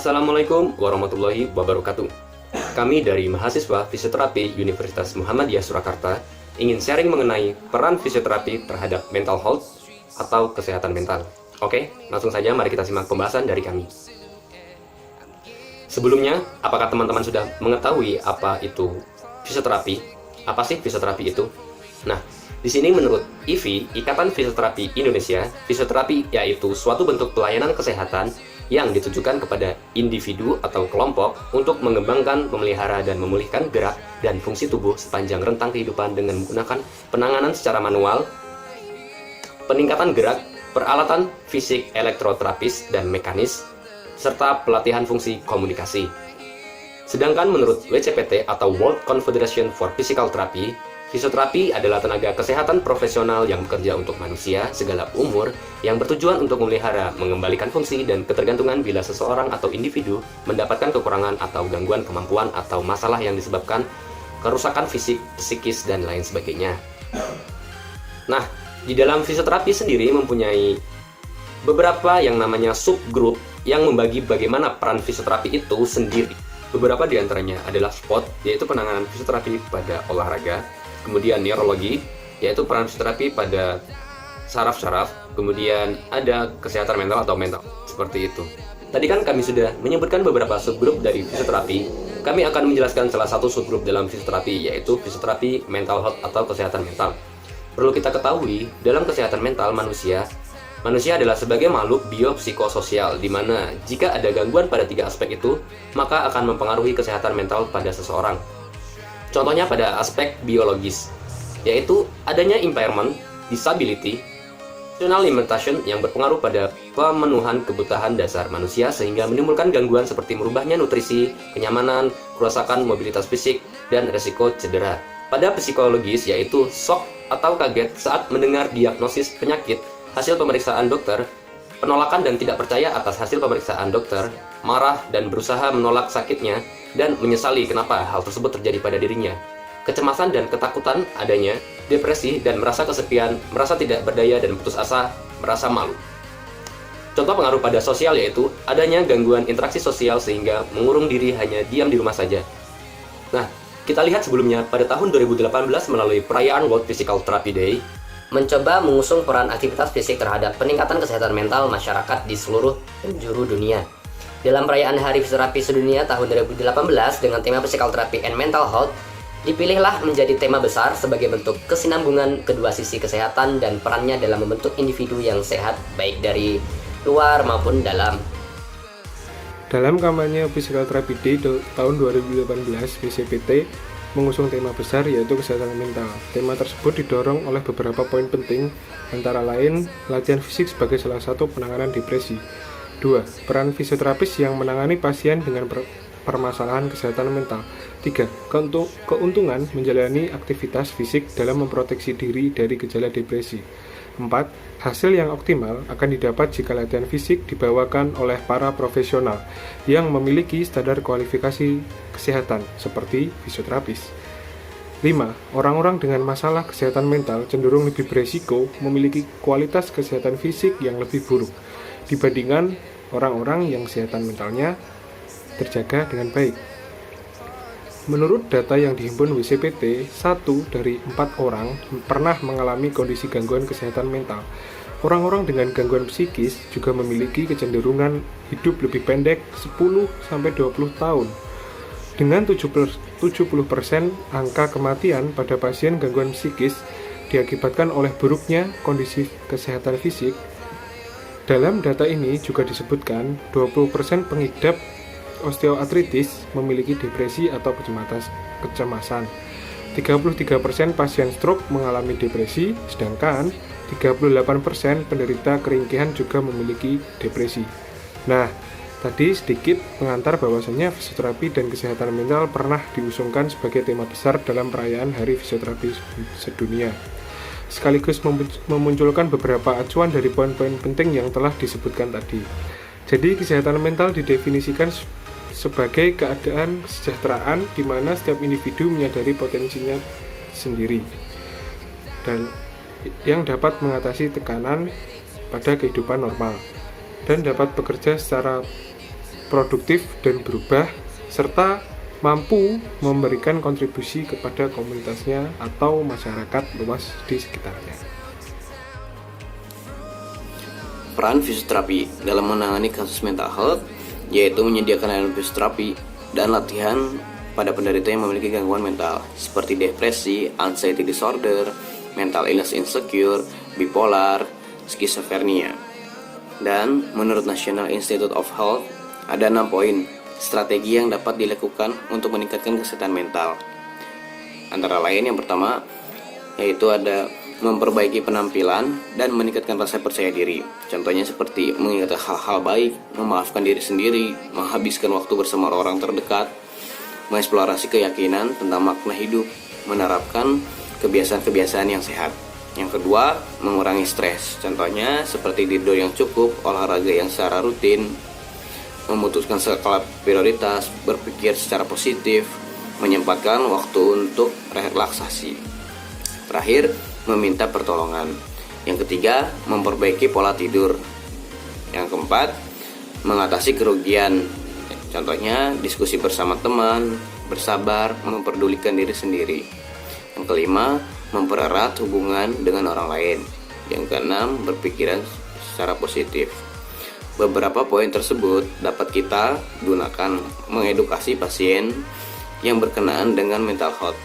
Assalamualaikum warahmatullahi wabarakatuh. Kami dari mahasiswa fisioterapi Universitas Muhammadiyah Surakarta ingin sharing mengenai peran fisioterapi terhadap mental health atau kesehatan mental. Oke, langsung saja mari kita simak pembahasan dari kami. Sebelumnya, apakah teman-teman sudah mengetahui apa itu fisioterapi? Apa sih fisioterapi itu? Nah, di sini menurut IFI, Ikatan Fisioterapi Indonesia, fisioterapi yaitu suatu bentuk pelayanan kesehatan yang ditujukan kepada individu atau kelompok untuk mengembangkan, memelihara, dan memulihkan gerak dan fungsi tubuh sepanjang rentang kehidupan dengan menggunakan penanganan secara manual, peningkatan gerak, peralatan fisik elektroterapis dan mekanis, serta pelatihan fungsi komunikasi. Sedangkan menurut WCPT atau World Confederation for Physical Therapy, fisioterapi adalah tenaga kesehatan profesional yang bekerja untuk manusia segala umur yang bertujuan untuk memelihara, mengembalikan fungsi dan ketergantungan bila seseorang atau individu mendapatkan kekurangan atau gangguan kemampuan atau masalah yang disebabkan kerusakan fisik, psikis, dan lain sebagainya. Nah, di dalam fisioterapi sendiri mempunyai beberapa yang namanya subgroup yang membagi bagaimana peran fisioterapi itu sendiri. Beberapa di antaranya adalah SPOT, yaitu penanganan fisioterapi pada olahraga. Kemudian neurologi, yaitu peran fisioterapi pada saraf-saraf. Kemudian ada kesehatan mental atau mental, seperti itu. Tadi kan kami sudah menyebutkan beberapa subgrup dari fisioterapi. Kami akan menjelaskan salah satu subgrup dalam fisioterapi, yaitu fisioterapi mental health atau kesehatan mental. Perlu kita ketahui, dalam kesehatan mental manusia adalah sebagai makhluk biopsikososial, di mana jika ada gangguan pada tiga aspek itu, maka akan mempengaruhi kesehatan mental pada seseorang. Contohnya pada aspek biologis, yaitu adanya impairment, disability, functional limitation yang berpengaruh pada pemenuhan kebutuhan dasar manusia sehingga menimbulkan gangguan seperti merubahnya nutrisi, kenyamanan, kerusakan mobilitas fisik, dan resiko cedera. Pada psikologis, yaitu shock atau kaget saat mendengar diagnosis penyakit, hasil pemeriksaan dokter, penolakan dan tidak percaya atas hasil pemeriksaan dokter, marah dan berusaha menolak sakitnya, dan menyesali kenapa hal tersebut terjadi pada dirinya. Kecemasan dan ketakutan adanya, depresi dan merasa kesepian, merasa tidak berdaya dan putus asa, merasa malu. Contoh pengaruh pada sosial yaitu adanya gangguan interaksi sosial sehingga mengurung diri hanya diam di rumah saja. Nah, kita lihat sebelumnya pada tahun 2018 melalui perayaan World Physical Therapy Day, mencoba mengusung peran aktivitas fisik terhadap peningkatan kesehatan mental masyarakat di seluruh penjuru dunia. Dalam perayaan Hari Fisioterapi Sedunia tahun 2018 dengan tema Physical Therapy and Mental Health, dipilihlah menjadi tema besar sebagai bentuk kesinambungan kedua sisi kesehatan dan perannya dalam membentuk individu yang sehat baik dari luar maupun dalam. Dalam kampanye Physical Therapy Day tahun 2018, WCPT mengusung tema besar yaitu kesehatan mental. Tema tersebut didorong oleh beberapa poin penting, antara lain latihan fisik sebagai salah satu penanganan depresi. 2. Peran fisioterapis yang menangani pasien dengan permasalahan kesehatan mental. 3. Keuntungan menjalani aktivitas fisik dalam memproteksi diri dari gejala depresi. 4. Hasil yang optimal akan didapat jika latihan fisik dibawakan oleh para profesional yang memiliki standar kualifikasi kesehatan seperti fisioterapis. 5. Orang-orang dengan masalah kesehatan mental cenderung lebih beresiko memiliki kualitas kesehatan fisik yang lebih buruk dibandingkan orang-orang yang kesehatan mentalnya terjaga dengan baik. Menurut data yang dihimpun WCPT, 1 dari 4 orang pernah mengalami kondisi gangguan kesehatan mental. Orang-orang dengan gangguan psikis juga memiliki kecenderungan hidup lebih pendek 10-20 tahun. Dengan 70% angka kematian pada pasien gangguan psikis diakibatkan oleh buruknya kondisi kesehatan fisik. Dalam data ini juga disebutkan 20% pengidap osteoartritis memiliki depresi atau kecemasan. 33% pasien stroke mengalami depresi, sedangkan 38% penderita keringkihan juga memiliki depresi. Nah, tadi sedikit pengantar bahwasanya fisioterapi dan kesehatan mental pernah diusungkan sebagai tema besar dalam perayaan Hari Fisioterapi Sedunia. Sekaligus memunculkan beberapa acuan dari poin-poin penting yang telah disebutkan tadi. Jadi, kesehatan mental didefinisikan sebagai keadaan kesejahteraan di mana setiap individu menyadari potensinya sendiri dan yang dapat mengatasi tekanan pada kehidupan normal dan dapat bekerja secara produktif dan berubah, serta mampu memberikan kontribusi kepada komunitasnya atau masyarakat luas di sekitarnya. Peran fisioterapi dalam menangani kasus mental health yaitu menyediakan layanan fisioterapi dan latihan pada penderita yang memiliki gangguan mental seperti depresi, anxiety disorder, mental illness insecure, bipolar, skizofrenia. Dan menurut National Institute of Health, ada 6 poin strategi yang dapat dilakukan untuk meningkatkan kesehatan mental. Antara lain yang pertama, yaitu ada memperbaiki penampilan dan meningkatkan rasa percaya diri. Contohnya seperti mengingat hal-hal baik, memaafkan diri sendiri, menghabiskan waktu bersama orang terdekat, mengeksplorasi keyakinan tentang makna hidup, menerapkan kebiasaan-kebiasaan yang sehat. Yang kedua, mengurangi stres. Contohnya seperti tidur yang cukup, olahraga yang secara rutin, memutuskan skala prioritas, berpikir secara positif, menyempatkan waktu untuk relaksasi. Terakhir, meminta pertolongan. Yang ketiga, memperbaiki pola tidur. Yang keempat, mengatasi kerugian. Contohnya, diskusi bersama teman, bersabar, memperdulikan diri sendiri. Yang kelima, mempererat hubungan dengan orang lain. Yang keenam, berpikiran secara positif. Beberapa poin tersebut dapat kita gunakan mengedukasi pasien yang berkenaan dengan mental health.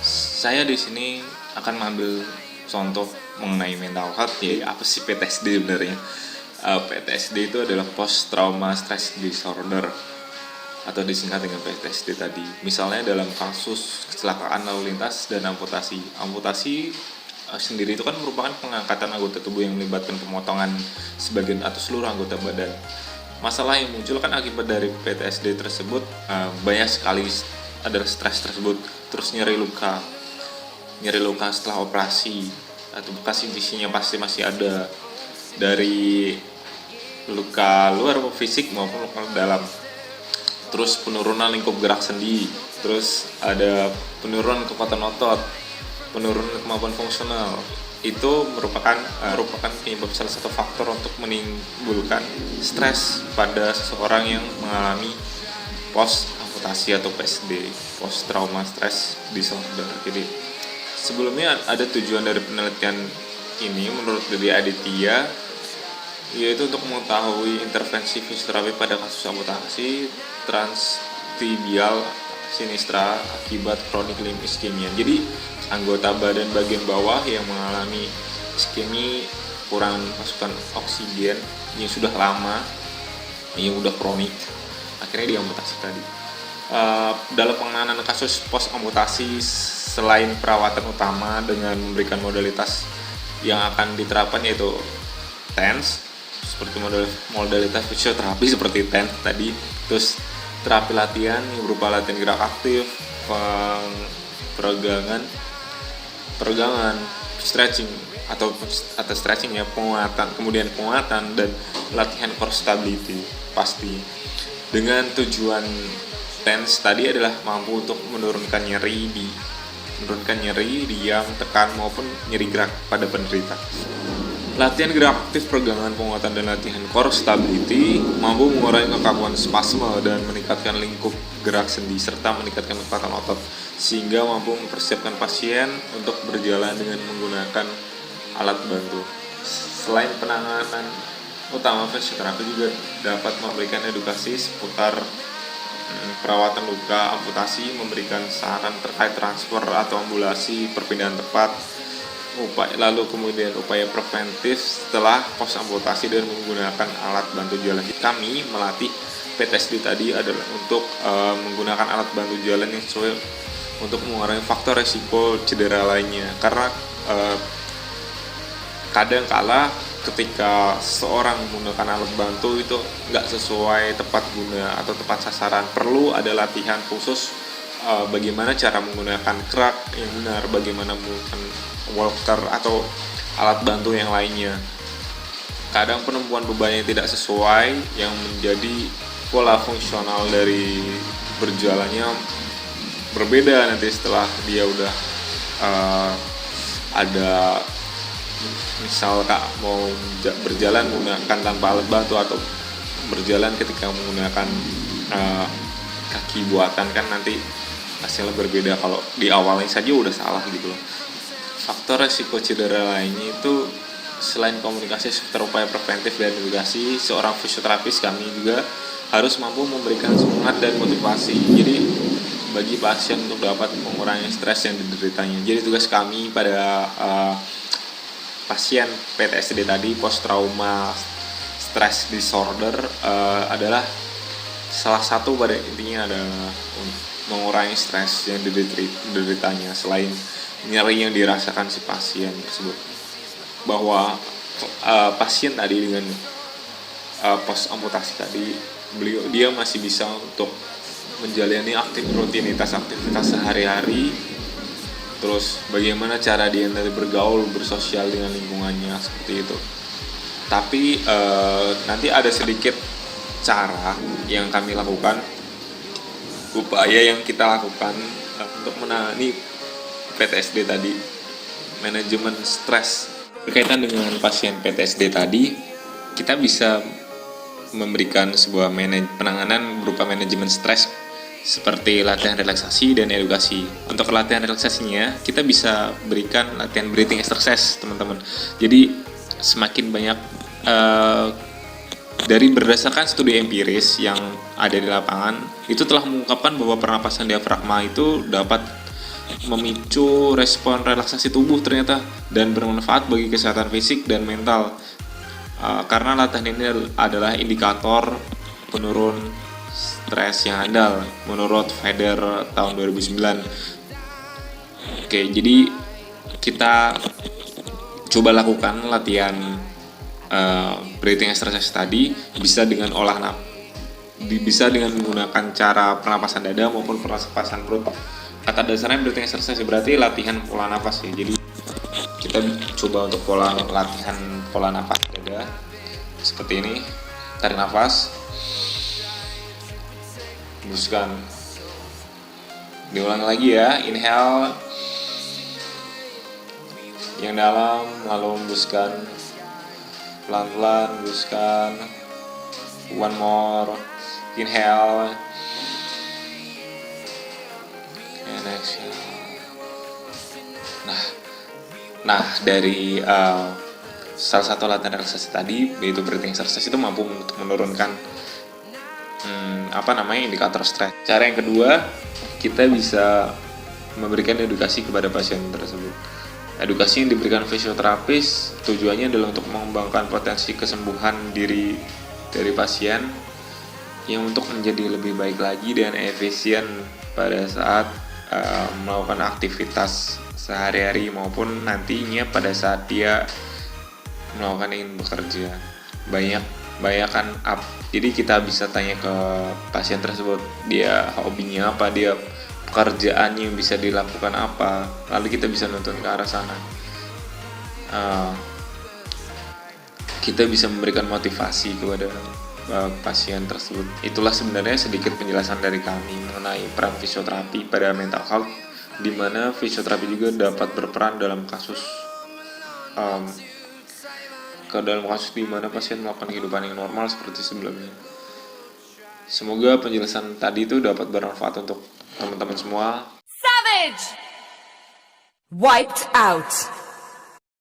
Saya di sini akan mengambil contoh mengenai mental health, ya apa sih PTSD sebenarnya. PTSD itu adalah post trauma stress disorder atau disingkat dengan PTSD tadi. Misalnya dalam kasus kecelakaan lalu lintas dan amputasi. Amputasi sendiri itu kan merupakan pengangkatan anggota tubuh yang melibatkan pemotongan sebagian atau seluruh anggota badan. Masalah yang muncul kan akibat dari PTSD tersebut banyak sekali adalah stres tersebut, terus nyeri luka setelah operasi atau bekas injisinya pasti masih ada, dari luka luar fisik maupun luka dalam. Terus penurunan lingkup gerak sendi, terus ada penurunan kekuatan otot, penurunan kemampuan fungsional. Itu merupakan penyebab salah satu faktor untuk menimbulkan stres pada seseorang yang mengalami post amputasi atau PSD, post trauma stress disorder. Jadi sebelumnya ada tujuan dari penelitian ini menurut Dede Aditya, yaitu untuk mengetahui intervensi fisioterapi pada kasus amputasi transtibial sinistra akibat chronic limb ischemia. Jadi anggota badan bagian bawah yang mengalami iskemi, kurang pasukan oksigen yang sudah lama, yang sudah kronik, akhirnya diamputasi tadi. Dalam penanganan kasus post amputasi, selain perawatan utama dengan memberikan modalitas yang akan diterapkan yaitu TENS, seperti modalitas fisioterapi seperti TENS tadi, terus terapi latihan yang berupa latihan gerak aktif, peregangan, stretching atau stretching ya, penguatan dan latihan core stability pasti. Dengan tujuan TENS tadi adalah mampu untuk menurunkan nyeri, diam, tekan maupun nyeri gerak pada penderita. Latihan gerak aktif, peregangan, penguatan dan latihan core stability mampu mengurangi kekakuan spasme dan meningkatkan lingkup gerak sendi serta meningkatkan kekuatan otot sehingga mampu mempersiapkan pasien untuk berjalan dengan menggunakan alat bantu. Selain penanganan utama, fisioterapi juga dapat memberikan edukasi seputar perawatan luka amputasi, memberikan saran terkait transfer atau ambulasi, perpindahan tepat, lalu kemudian upaya preventif setelah pos amputasi dan menggunakan alat bantu jalan. Kami melatih PTSD tadi adalah untuk menggunakan alat bantu jalan yang sesuai untuk mengurangi faktor resiko cedera lainnya, karena kadang-kala ketika seorang menggunakan alat bantu itu nggak sesuai tepat guna atau tepat sasaran, perlu ada latihan khusus bagaimana cara menggunakan crack yang benar, bagaimana menggunakan walker atau alat bantu yang lainnya. Kadang penumpuan beban yang tidak sesuai yang menjadi pola fungsional dari berjalannya berbeda nanti setelah dia udah ada misal mau berjalan menggunakan tanpa alat bantu atau berjalan ketika menggunakan kaki buatan kan nanti hasilnya berbeda kalau di awalnya saja udah salah gitu loh. Faktor resiko cedera lainnya itu selain komunikasi seputar upaya preventif dan edukasi, seorang fisioterapis kami juga harus mampu memberikan semangat dan motivasi. Jadi bagi pasien untuk dapat mengurangi stres yang dideritanya. Jadi tugas kami pada pasien PTSD tadi, post trauma stress disorder, adalah salah satu pada intinya adalah mengurangi stres yang dideritanya selain nyeri yang dirasakan si pasien tersebut. Bahwa pasien tadi dengan post amputasi tadi, dia masih bisa untuk menjalani rutinitas aktivitas sehari-hari. Terus bagaimana cara dia nanti bergaul, bersosial dengan lingkungannya seperti itu. Tapi nanti ada sedikit cara yang kami lakukan, upaya yang kita lakukan untuk menangani PTSD tadi, manajemen stres. Berkaitan dengan pasien PTSD tadi, kita bisa memberikan sebuah penanganan berupa manajemen stres seperti latihan relaksasi dan edukasi. Untuk latihan relaksasinya, kita bisa berikan latihan breathing exercise, teman-teman. Jadi semakin banyak dari berdasarkan studi empiris yang ada di lapangan, itu telah mengungkapkan bahwa pernapasan diafragma itu dapat memicu respon relaksasi tubuh ternyata dan bermanfaat bagi kesehatan fisik dan mental. Karena latihan ini adalah indikator penurun stres yang andal menurut Feder tahun 2009. Oke, jadi kita coba lakukan latihan breathing exercise tadi, bisa dengan bisa dengan menggunakan cara pernapasan dada maupun pernapasan perut. Kata dasarnya breathing exercise berarti latihan pola nafas ya. Jadi kita coba untuk latihan pola nafas dada seperti ini. Tarik nafas, hembuskan. Diulang lagi ya. Inhale yang dalam, lalu hembuskan pelan-pelan, hembuskan. One more. Inhale and exhale. Nah dari salah satu latihan relaksasi tadi, yaitu breathing exercise, itu mampu untuk menurunkan indikator stres. Cara yang kedua, kita bisa memberikan edukasi kepada pasien tersebut. Edukasi yang diberikan fisioterapis tujuannya adalah untuk mengembangkan potensi kesembuhan diri dari pasien yang untuk menjadi lebih baik lagi dan efisien pada saat melakukan aktivitas sehari-hari maupun nantinya pada saat dia melakukan ingin bekerja. Jadi kita bisa tanya ke pasien tersebut, dia hobinya apa, dia pekerjaannya yang bisa dilakukan apa, lalu kita bisa nuntun ke arah sana. Kita bisa memberikan motivasi kepada pasien tersebut. Itulah sebenarnya sedikit penjelasan dari kami mengenai peran fisioterapi pada mental health, di mana fisioterapi juga dapat berperan dalam kasus di mana pasien melakukan kehidupan yang normal seperti sebelumnya. Semoga penjelasan tadi itu dapat bermanfaat untuk teman-teman semua. Savage! Wiped out.